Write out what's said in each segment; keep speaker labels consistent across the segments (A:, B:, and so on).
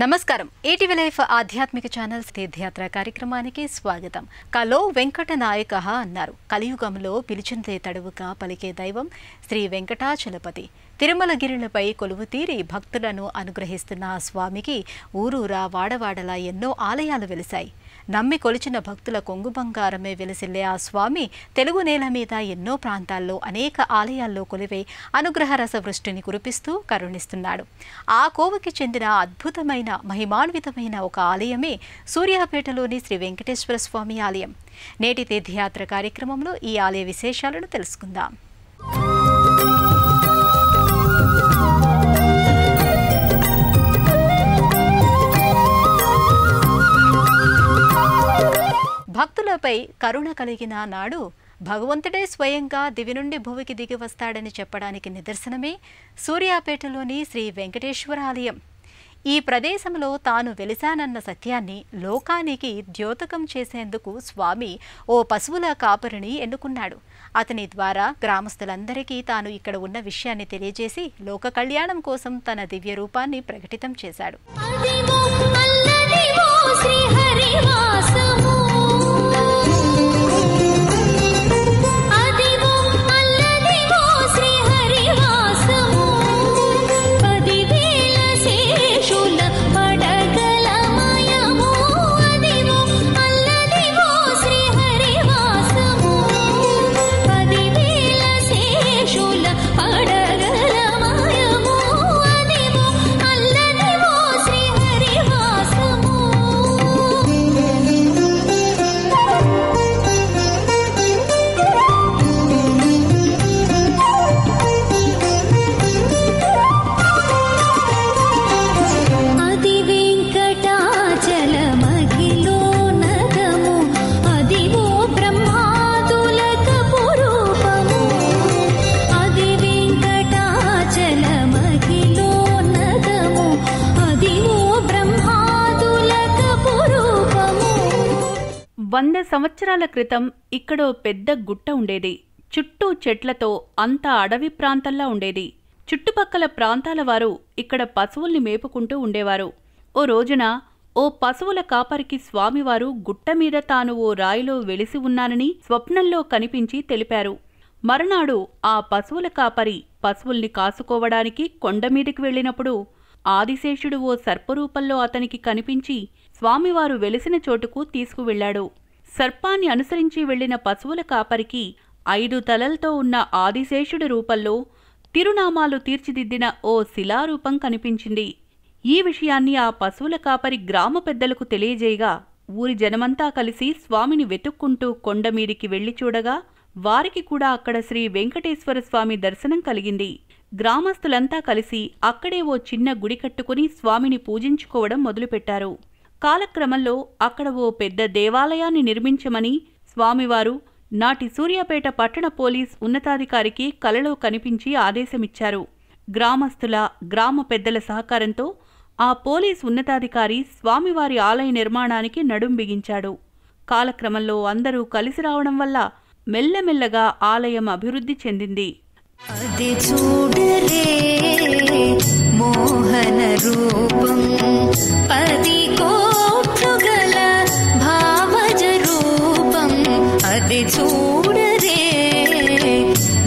A: నమస్కారం ATV life ఆధ్యాత్మిక channel తీర్థయాత్ర కార్యక్రమానికి స్వాగతం. కలో వెంకట నాయకః అన్నారు. కలియుగంలో పిలిచిందే తడువుగా పలికే దైవం శ్రీ వెంకటాచలపతి. తిరుమలగిరిలపై కొలువు తీరి భక్తులను అనుగ్రహిస్తున్న ఆ స్వామికి ఊరూరా వాడవాడలా ఎన్నో ఆలయాలు వెలిశాయి. నమ్మి కొలిచిన భక్తుల కొంగు బంగారమే వెలిసిల్లే ఆ స్వామి తెలుగు నేల మీద ఎన్నో ప్రాంతాల్లో అనేక ఆలయాల్లో కొలివై అనుగ్రహ రస వృష్టిని కురిపిస్తూ కరుణిస్తున్నాడు. ఆ కోవకి చెందిన అద్భుతమైన మహిమాన్వితమైన ఒక ఆలయమే సూర్యాపేటలోని శ్రీ వెంకటేశ్వర స్వామి ఆలయం. నేటి తీర్థయాత్ర కార్యక్రమంలో ఈ ఆలయ విశేషాలను తెలుసుకుందాం. భక్తులపై కరుణ కలిగిన నాడు భగవంతుడే స్వయంగా దివి నుండి భూమికి దిగి వస్తాడని చెప్పడానికి నిదర్శనమే సూర్యాపేటలోని శ్రీ వెంకటేశ్వర ఆలయం. ఈ ప్రదేశంలో తాను వెలిశానన్న సత్యాన్ని లోకానికి ద్యోతకం చేసేందుకు స్వామి ఓ పశువుల కాపరిని ఎన్నుకున్నాడు. అతని ద్వారా గ్రామస్తులందరికీ తాను ఇక్కడ ఉన్న విషయాన్ని తెలియజేసి లోక కళ్యాణం కోసం తన దివ్య రూపాన్ని ప్రకటితం చేశాడు.
B: సంవత్సరాల క్రితం ఇక్కడో పెద్ద గుట్ట ఉండేది. చుట్టూ చెట్లతో అంతా అడవి ప్రాంతంలా ఉండేది. చుట్టుపక్కల ప్రాంతాల వారు ఇక్కడ పశువుల్ని మేపుకుంటూ ఉండేవారు. ఓ రోజున ఓ పశువుల కాపరికి స్వామివారు గుట్ట మీద తాను ఓ రాయిలో వెలిసి ఉన్నానని స్వప్నంలో కనిపించి తెలిపారు. మరునాడు ఆ పశువుల కాపరి పశువుల్ని కాసుకోవడానికి కొండమీదికి వెళ్లినప్పుడు ఆదిశేషుడు ఓ సర్పరూపంలో అతనికి కనిపించి స్వామివారు వెలిసిన చోటుకు తీసుకువెళ్లాడు. సర్పాన్ని అనుసరించి వెళ్లిన పశువుల కాపరికి 5 తలలతో ఉన్న ఆదిశేషుడి రూపంలో తిరునామాలు తీర్చిదిద్దిన ఓ శిలారూపం కనిపించింది. ఈ విషయాన్ని ఆ పశువుల కాపరి గ్రామ పెద్దలకు తెలియజేయగా ఊరి జనమంతా కలిసి స్వామిని వెతుక్కుంటూ కొండమీదికి వెళ్లి చూడగా వారికి కూడా అక్కడ శ్రీ వెంకటేశ్వర స్వామి దర్శనం కలిగింది. గ్రామస్తులంతా కలిసి అక్కడే ఓ చిన్న గుడి కట్టుకుని స్వామిని పూజించుకోవడం మొదలుపెట్టారు. కాలక్రమంలో అక్కడ ఓ పెద్ద దేవాలయాన్ని నిర్మించమని స్వామివారు నాటి సూర్యాపేట పట్టణ పోలీస్ ఉన్నతాధికారికి కలలో కనిపించి ఆదేశమిచ్చారు. గ్రామస్తుల గ్రామ పెద్దల సహకారంతో ఆ పోలీస్ ఉన్నతాధికారి స్వామివారి ఆలయ నిర్మాణానికి నడుం బిగించాడు. కాలక్రమంలో అందరూ కలిసి రావడం వల్ల మెల్లమెల్లగా ఆలయం అభివృద్ధి చెందింది.
C: అది చూడరే మోహన రూపం 10 కోట్లు గల భావజ రూపం. అది చూడరే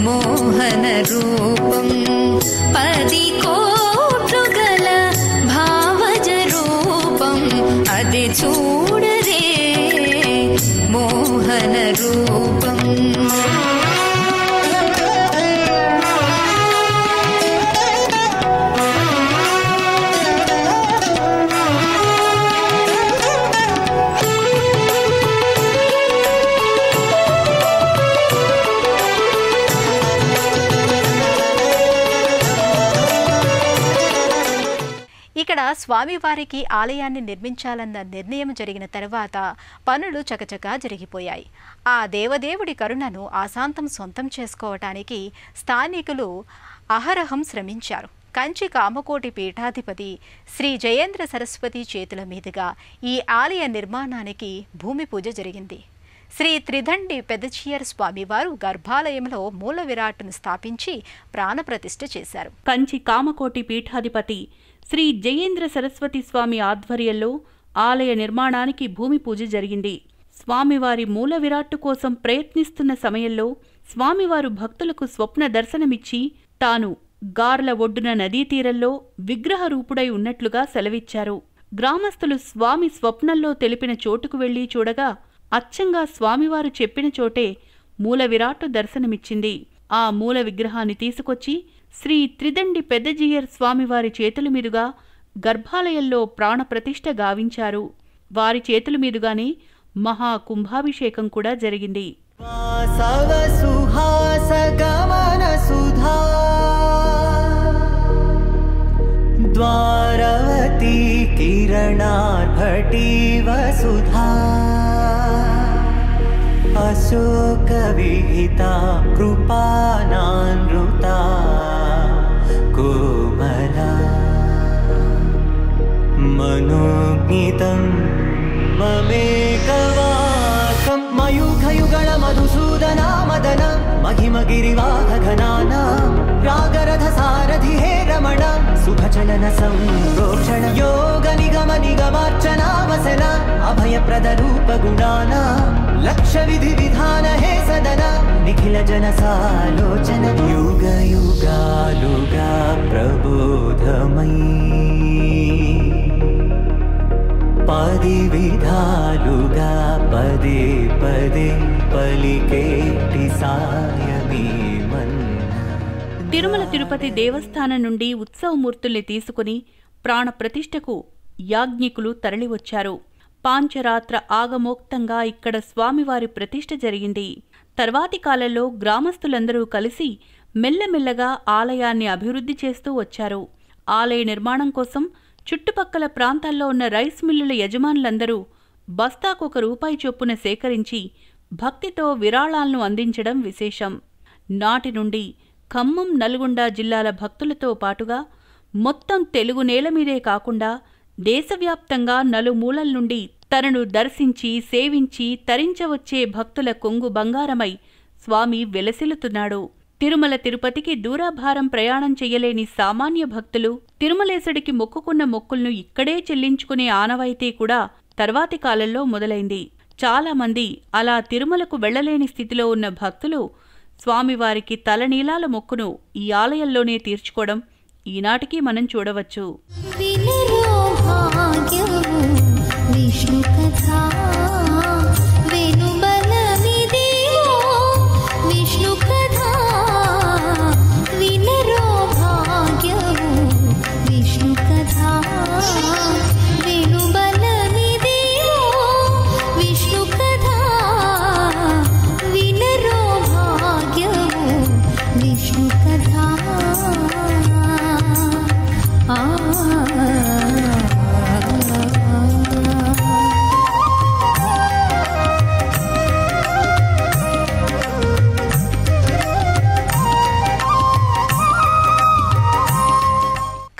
C: మోహన రూపం 10 కోట్లు గల భావజ రూపం. అది చూడరే మోహన రూపం.
A: ఇక్కడ స్వామివారికి ఆలయాన్ని నిర్మించాలన్న నిర్ణయం జరిగిన తర్వాత పనులు చకచకా జరిగిపోయాయి. ఆ దేవదేవుడి కరుణను ఆశాంతం సొంతం చేసుకోవటానికి స్థానికులు అహరహం శ్రమించారు. కంచి కామకోటి పీఠాధిపతి శ్రీ జయేంద్ర సరస్వతి చేతుల మీదుగా ఈ ఆలయ నిర్మాణానికి భూమి పూజ జరిగింది. శ్రీ త్రిదండి పెదచీయర్ స్వామివారు గర్భాలయంలో మూల విరాట్ను స్థాపించి ప్రాణప్రతిష్ఠ చేశారు.
B: కంచి కామకోటి పీఠాధిపతి శ్రీ జయేంద్ర సరస్వతి స్వామి ఆధ్వర్యంలో ఆలయ నిర్మాణానికి భూమి పూజ జరిగింది. స్వామివారి మూల విరాట్టు కోసం ప్రయత్నిస్తున్న సమయంలో స్వామివారు భక్తులకు స్వప్న దర్శనమిచ్చి తాను గార్ల ఒడ్డున నదీ తీరంలో విగ్రహ రూపుడై ఉన్నట్లుగా సెలవిచ్చారు. గ్రామస్తులు స్వామి స్వప్నంలో తెలిపిన చోటుకు వెళ్లి చూడగా అచ్చంగా స్వామివారు చెప్పిన చోటే మూల విరాట్టు దర్శనమిచ్చింది. ఆ మూల విగ్రహాన్ని తీసుకొచ్చి శ్రీ త్రిదండి పెద్దజీయర్ స్వామివారి చేతుల మీదుగా గర్భాలయంలో ప్రాణప్రతిష్ఠ గావించారు. వారి చేతుల మీదుగానే మహాకుంభాభిషేకం కూడా జరిగింది.
D: ద్వారవతి కిరణార్భటి వసుధా అశోక విహిత కృపానానృత కోమలా మనోజ్ఞితం మమేకవాకం మయూఖయుగళ మధుసూదనా మదన మహిమగిరివాహఘనానా రాగరథ సారథి హే రమణ సుఖచలన సంప్రోక్షణ యోగ నిగమ నిగమార్చనా వసన అభయప్రద రూప గుణానా లక్ష విధి విధాన హే సదన నిఖిల జన సాలోచన యుగ యుగాలుగా ప్రబోధమయీ పది విధాలుగా పదే పదే పలికేటి సాయమే
B: తిరుమల తిరుపతి దేవస్థానం నుండి ఉత్సవమూర్తుల్ని తీసుకుని ప్రాణప్రతిష్ఠకు యాజ్ఞికులు తరలివచ్చారు. పాంచరాత్ర ఆగమోక్తంగా ఇక్కడ స్వామివారి ప్రతిష్ఠ జరిగింది. తర్వాతి కాలంలో గ్రామస్తులందరూ కలిసి మెల్లమెల్లగా ఆలయాన్ని అభివృద్ధి చేస్తూ వచ్చారు. ఆలయ నిర్మాణం కోసం చుట్టుపక్కల ప్రాంతాల్లో ఉన్న రైస్ మిల్లుల యజమానులందరూ బస్తాకొక రూపాయి చొప్పున సేకరించి భక్తితో విరాళాలను అందించడం విశేషం. నాటి నుండి ఖమ్మం, నల్గొండ జిల్లాల భక్తులతో పాటుగా మొత్తం తెలుగు నేల మీదే కాకుండా దేశవ్యాప్తంగా నలుమూలల నుండి తనను దర్శించి సేవించి తరించవచ్చే భక్తుల కొంగు బంగారమై స్వామి వెలసిల్లుతున్నాడు. తిరుమల తిరుపతికి దూరాభారం ప్రయాణం చెయ్యలేని సామాన్య భక్తులు తిరుమలేశుడికి మొక్కుకున్న మొక్కులను ఇక్కడే చెల్లించుకునే ఆనవాయితీ కూడా తర్వాతి కాలంలో మొదలైంది. చాలామంది అలా తిరుమలకు వెళ్లలేని స్థితిలో ఉన్న భక్తులు స్వామివారికి తలనీలాల మొక్కును ఈ ఆలయంలోనే తీర్చుకోవడం ఈనాటికి మనం చూడవచ్చు.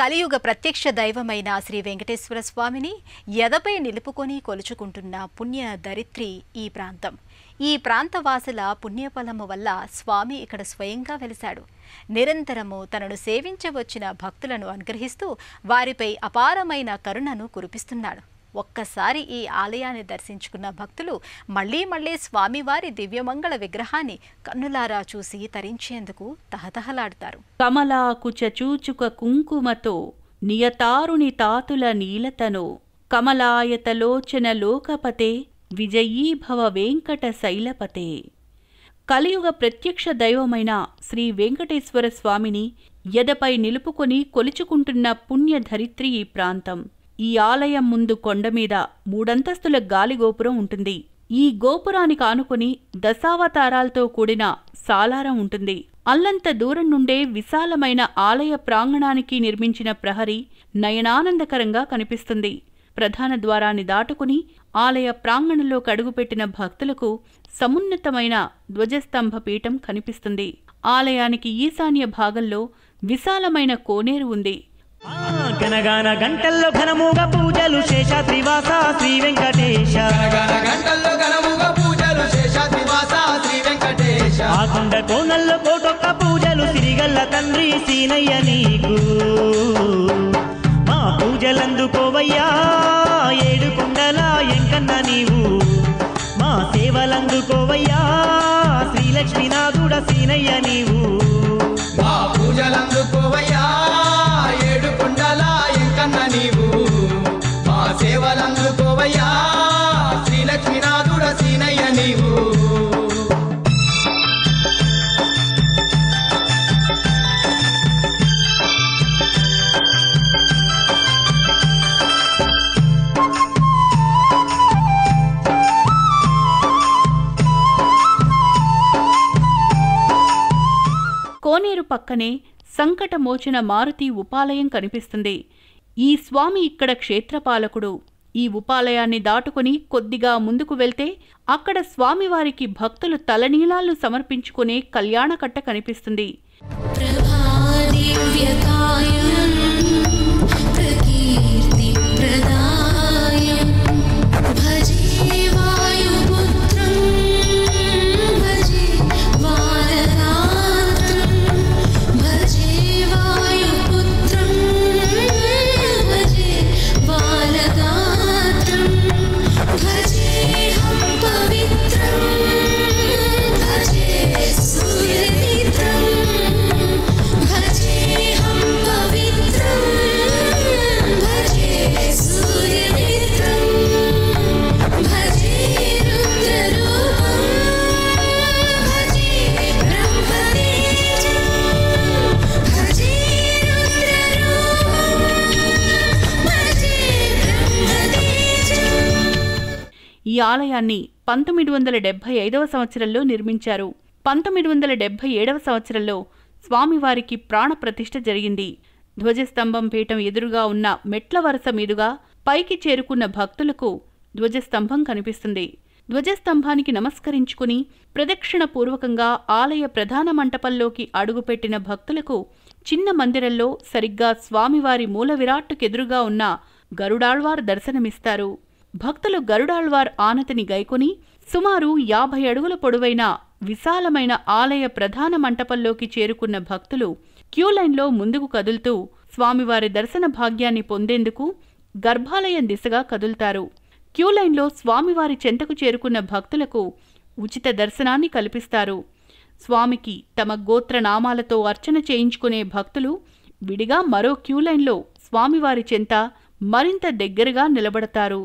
A: కలియుగ ప్రత్యక్ష దైవమైన శ్రీ వెంకటేశ్వర స్వామిని ఎదపై నిలుపుకొని కొలుచుకుంటున్న పుణ్య దరిత్రి ఈ ప్రాంతం. ఈ ప్రాంతవాసుల పుణ్యఫలము వల్ల స్వామి ఇక్కడ స్వయంగా వెలిశాడు. నిరంతరము తనను సేవించవచ్చిన భక్తులను అనుగ్రహిస్తూ వారిపై అపారమైన కరుణను కురిపిస్తున్నాడు. ఒక్కసారి ఈ ఆలయాన్ని దర్శించుకున్న భక్తులు మళ్లీ మళ్లీ స్వామివారి దివ్యమంగళ విగ్రహాన్ని కన్నులారా చూసి తరించేందుకు తహతహలాడతారు.
B: కమలాకుచ చూచుక కుంకుమతో నియతారుని తాతుల నీలతనో కమలాయతలోచన లోకపతే విజయీభవ వెంకట శైలపతే. కలియుగ ప్రత్యక్ష దైవమైన శ్రీ వెంకటేశ్వర స్వామిని ఎదపై నిలుపుకొని కొలుచుకుంటున్న పుణ్యధరిత్రి ఈ ప్రాంతం. ఈ ఆలయం ముందు కొండమీద 3 అంతస్తుల గాలిగోపురం ఉంటుంది. ఈ గోపురానికి ఆనుకుని దశావతారాలతో కూడిన సాలారం ఉంటుంది. అల్లంత దూరం నుండే విశాలమైన ఆలయ ప్రాంగణానికి నిర్మించిన ప్రహరీ నయనానందకరంగా కనిపిస్తుంది. ప్రధాన ద్వారాన్ని దాటుకుని ఆలయ ప్రాంగణంలో కడుగుపెట్టిన భక్తులకు సమున్నతమైన ధ్వజస్తంభ పీఠం కనిపిస్తుంది. ఆలయానికి ఈశాన్య భాగంలో విశాలమైన కోనేరు ఉంది.
E: గనగాన గంటల్లో ఘనముగా పూజలు శేషాద్రివాస శ్రీ వెంకటేశ. గనగాన గంటల్లో ఘనముగా పూజలు శేష
F: శ్రీ వెంకటేశ
E: ఆకుండ కోనల్లో కోటొక్క పూజలు సిరిగల్ల తండ్రి సీనయ్య నీకు మా పూజలందుకోవయ్యా ఏడుకొండల ఎంకన్న నీవు మా సేవలందుకోవయ్యా శ్రీలక్ష్మీనాథుడ సీనయ్య నీవు
F: మా పూజలందుకోవయ్యా ఏడుకొండల ఎంకన్న నీవు మా సేవలందుకోవయ్యా శ్రీలక్ష్మీనాథుడ సీనయ్య నీవు
B: కోనేరు పక్కనే సంకటమోచన మారుతి ఉపాలయం కనిపిస్తుంది. ఈ స్వామి ఇక్కడ క్షేత్రపాలకుడు. ఈ ఉపాలయాన్ని దాటుకుని కొద్దిగా ముందుకు వెళ్తే అక్కడ స్వామివారికి భక్తులు తలనీలాలు సమర్పించుకునే కళ్యాణకట్ట కనిపిస్తుంది. ఈ ఆలయాన్ని 1975వ సంవత్సరంలో నిర్మించారు. 1977వ సంవత్సరంలో స్వామివారికి ప్రాణప్రతిష్ఠ జరిగింది. ధ్వజస్తంభం పీఠం ఎదురుగా ఉన్న మెట్ల వరుస మీదుగా పైకి చేరుకున్న భక్తులకు ధ్వజస్తంభం కనిపిస్తుంది. ధ్వజస్తంభానికి నమస్కరించుకుని ప్రదక్షిణ పూర్వకంగా ఆలయ ప్రధాన మంటపంలోకి అడుగుపెట్టిన భక్తులకు చిన్న మందిరంలో సరిగ్గా స్వామివారి మూల విరాట్టుకెదురుగా ఉన్న గరుడాళ్వార్ దర్శనమిస్తారు. భక్తులు గరుడాళ్వార్ ఆనతిని గైకొని సుమారు 50 అడుగుల పొడవైన విశాలమైన ఆలయ ప్రధాన మంటపంలోకి చేరుకున్న భక్తులు క్యూలైన్లో ముందుకు కదులుతూ స్వామివారి దర్శన భాగ్యాన్ని పొందేందుకు గర్భాలయం దిశగా కదులుతారు. క్యూలైన్లో స్వామివారి చెంతకు చేరుకున్న భక్తులకు ఉచిత దర్శనాన్ని కల్పిస్తారు. స్వామికి తమ గోత్రనామాలతో అర్చన చేయించుకునే భక్తులు విడిగా మరో క్యూలైన్లో స్వామివారి చెంత మరింత దగ్గరగా నిలబడతారు.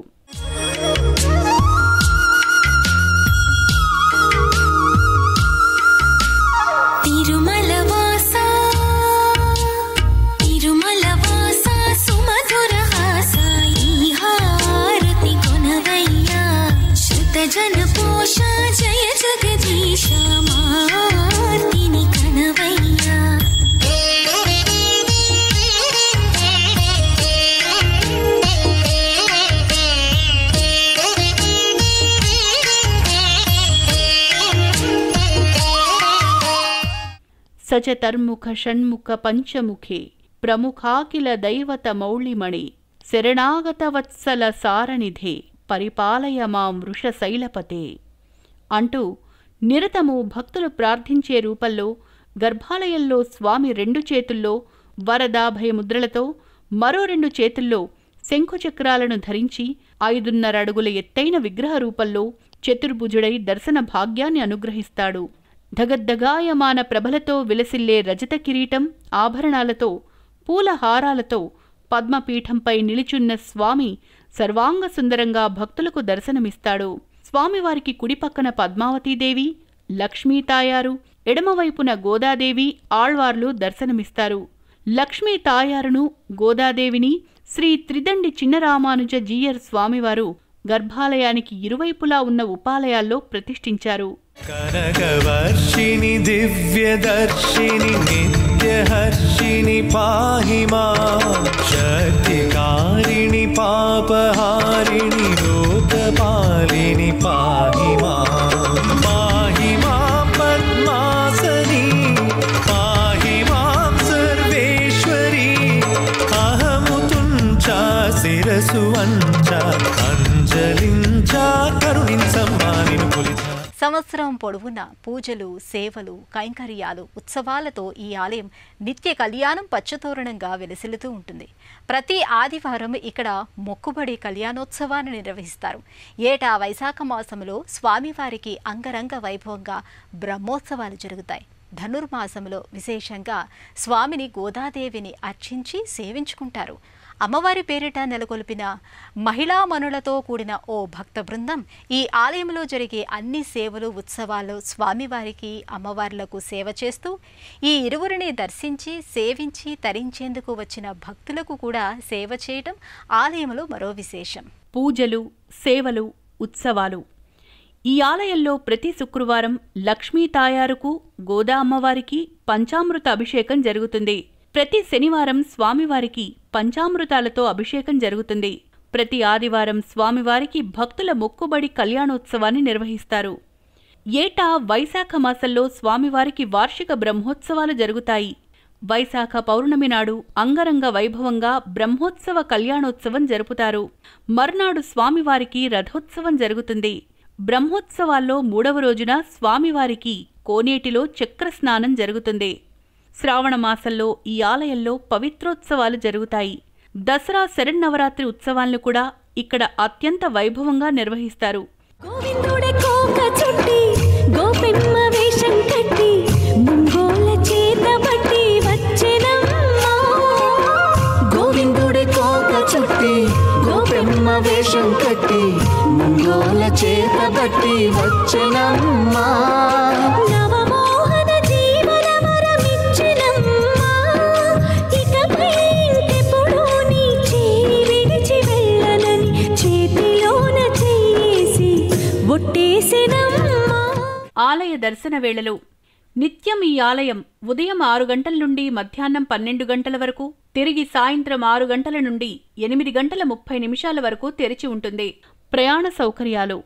C: జన పోషా జయ జగదీశ మార్తిని కనవయ్యా
B: సచతర్ముఖ షణ్ముఖ పంచముఖే ప్రముఖాకిల దైవత మౌళిమణి శరణాగత వత్సల సారనిధే పరిపాలయ మాం వృషశైలపతే అంటూ నిరతము భక్తులు ప్రార్థించే రూపంలో గర్భాలయంలో స్వామి 2 చేతుల్లో వరదాభయముద్రలతో మరో 2 చేతుల్లో శంఖుచక్రాలను ధరించి 5.5 అడుగుల ఎత్తైన విగ్రహ రూపంలో చతుర్భుజుడై దర్శన భాగ్యాన్ని అనుగ్రహిస్తాడు. ధగద్ధగాయమాన ప్రభలతో విలసిల్లే రజత కిరీటం ఆభరణాలతో పూలహారాలతో పద్మపీఠంపై నిలిచున్న స్వామి సర్వాంగ సుందరంగా భక్తులకు దర్శనమిస్తాడు. స్వామివారికి కుడిపక్కన పద్మావతీదేవి, లక్ష్మీ తాయారు, ఎడమవైపున గోదాదేవి ఆళ్వార్లు దర్శనమిస్తారు. లక్ష్మీ తాయారును గోదాదేవిని శ్రీ త్రిదండి చిన్నరామానుజ జీయర్ స్వామివారు గర్భాలయానికి ఇరువైపులా ఉన్న ఉపాలయాల్లో ప్రతిష్ఠించారు.
D: కనకవర్షిణి దివ్యదర్శిని నిత్యహర్షిణి పాహి మాం శక్తికారిణి పాపహారిణి లోకపాలిని పాహి మాం పాహి మాం పద్మాసని పాహి మాం సర్వేశ్వరి అహము తుంచా శిరసు వంచ అంజలించా కరుణించమ్మా నిన్ను కొలిచా.
A: సంవత్సరం పొడవునా పూజలు, సేవలు, కైంకర్యాలు, ఉత్సవాలతో ఈ ఆలయం నిత్య కళ్యాణం పచ్చతోరణంగా వెలసిల్లుతూ ఉంటుంది. ప్రతి ఆదివారం ఇక్కడ మొక్కుబడి కళ్యాణోత్సవాన్ని నిర్వహిస్తారు. ఏటా వైశాఖ మాసంలో స్వామివారికి అంగరంగ వైభవంగా బ్రహ్మోత్సవాలు జరుగుతాయి. ధనుర్మాసంలో విశేషంగా స్వామిని గోదాదేవిని అర్చించి సేవించుకుంటారు. అమ్మవారి పేరిట నెలకొల్పిన మహిళామణులతో కూడిన ఓ భక్త బృందం ఈ ఆలయంలో జరిగే అన్ని సేవలు, ఉత్సవాలు స్వామివారికి, అమ్మవార్లకు సేవ చేస్తూ ఈ ఇరువురిని దర్శించి సేవించి తరించేందుకు వచ్చిన భక్తులకు కూడా సేవ చేయటం ఆలయంలో మరో విశేషం.
B: పూజలు, సేవలు, ఉత్సవాలు. ఈ ఆలయంలో ప్రతి శుక్రవారం లక్ష్మీ తాయారుకు, గోదా అమ్మవారికి పంచామృత అభిషేకం జరుగుతుంది. ప్రతి శనివారం స్వామివారికి పంచామృతాలతో అభిషేకం జరుగుతుంది. ప్రతి ఆదివారం స్వామివారికి భక్తుల మొక్కుబడి కళ్యాణోత్సవాన్ని నిర్వహిస్తారు. ఏటా వైశాఖ మాసంలో స్వామివారికి వార్షిక బ్రహ్మోత్సవాలు జరుగుతాయి. వైశాఖ పౌర్ణమి నాడు అంగరంగ వైభవంగా బ్రహ్మోత్సవ కళ్యాణోత్సవం జరుపుతారు. మర్నాడు స్వామివారికి రథోత్సవం జరుగుతుంది. బ్రహ్మోత్సవాల్లో 3వ రోజున స్వామివారికి కోనేటిలో చక్రస్నానం జరుగుతుంది. శ్రావణ మాసంలో ఈ ఆలయంలో పవిత్రోత్సవాలు జరుగుతాయి. దసరా శరన్నవరాత్రి ఉత్సవాలను కూడా ఇక్కడ అత్యంత వైభవంగా నిర్వహిస్తారు.
C: గోవిందుడే కోక చుట్టి గోపెమ్మ వేషం కట్టి ముంగోల చేత బట్టి వచ్చెనమ్మా.
G: గోవిందుడే కోక చుట్టి గోపెమ్మ వేషం కట్టి ముంగోల చేత బట్టి వచ్చెనమ్మా.
C: నవమోహన జీవన వరమిచ్చెనమ్మా. ఇకపై ఇంకెప్పుడు నీ చేయి విడిచి వెళ్ళనని చేతిలోన చేసి ఒట్టేసెనమ్మా.
B: ఆలయ దర్శన వేళలు. నిత్యం ఈ ఆలయం ఉదయం 6 గంటల నుండి మధ్యాహ్నం 12 గంటల వరకు, తిరిగి సాయంత్రం 6 గంటల నుండి 8 గంటల 30 నిమిషాల వరకు తెరిచి ఉంటుంది. ప్రయాణ సౌకర్యాలు.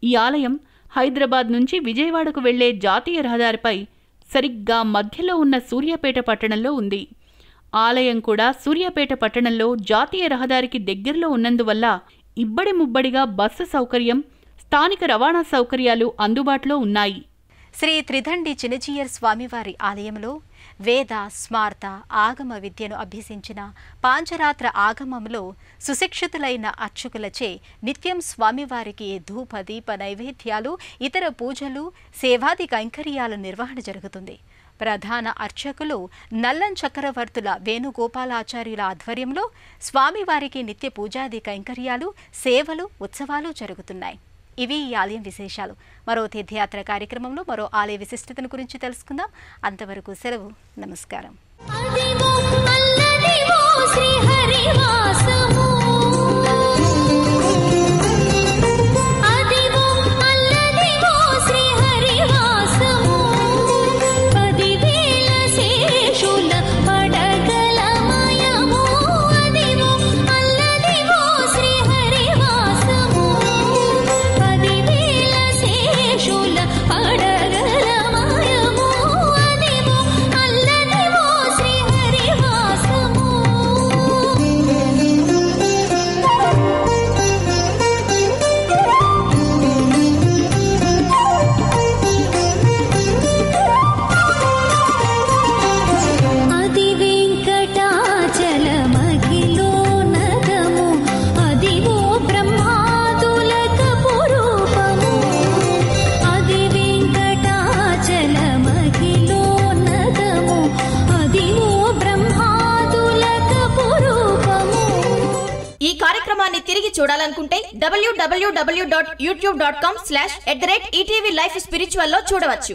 B: ఈ ఆలయం హైదరాబాద్ నుంచి విజయవాడకు వెళ్లే జాతీయ రహదారిపై సరిగ్గా మధ్యలో ఉన్న సూర్యాపేట పట్టణంలో ఉంది. ఆలయం కూడా సూర్యాపేట పట్టణంలో జాతీయ రహదారికి దగ్గరలో ఉన్నందువల్ల ఇబ్బడి ముబ్బడిగా బస్సు సౌకర్యం, స్థానిక రవాణా సౌకర్యాలు అందుబాటులో ఉన్నాయి.
A: శ్రీ త్రిదండి చినజీయర్ స్వామివారి ఆలయంలో వేద, స్మార్త, ఆగమ విద్యను అభ్యసించిన పాంచరాత్ర ఆగమంలో సుశిక్షితులైన అర్చకులచే నిత్యం స్వామివారికి ధూప, దీప నైవేద్యాలు, ఇతర పూజలు, సేవాది కైంకర్యాల నిర్వహణ జరుగుతుంది. ప్రధాన అర్చకులు నల్లం చక్రవర్తుల వేణుగోపాలాచార్యుల ఆధ్వర్యంలో స్వామివారికి నిత్య పూజాది కైంకర్యాలు, సేవలు, ఉత్సవాలు జరుగుతున్నాయి. ఇవి ఈ ఆలయం విశేషాలు. మరో తీర్థయాత్ర కార్యక్రమంలో మరో ఆలయ విశిష్టతను గురించి తెలుసుకుందాం. అంతవరకు సెలవు. నమస్కారం.
C: అదివో అల్లదివో శ్రీహరివాసము. అదివో అల్లదివో శ్రీహరివాసము. 10,000 శేషుల పడగలమయము. అదివో అల్లదివో శ్రీహరివాసము. 10,000 శేషుల పడగలమయము. అదివో అల్లదివో శ్రీహరివాసము. అది వెంకటాచలమఖిలో నగము. అదివో బ్రహ్మాదులకపు రూపము. అది వెంకటాచలమఖిలో నగము. అదివో బ్రహ్మాదులకపు రూపము.
H: ఈ కార్యక్రమాన్ని తిరిగి చూడాలనుకుంటే www.youtube.com/@ETV Life Spiritual లో చూడవచ్చు.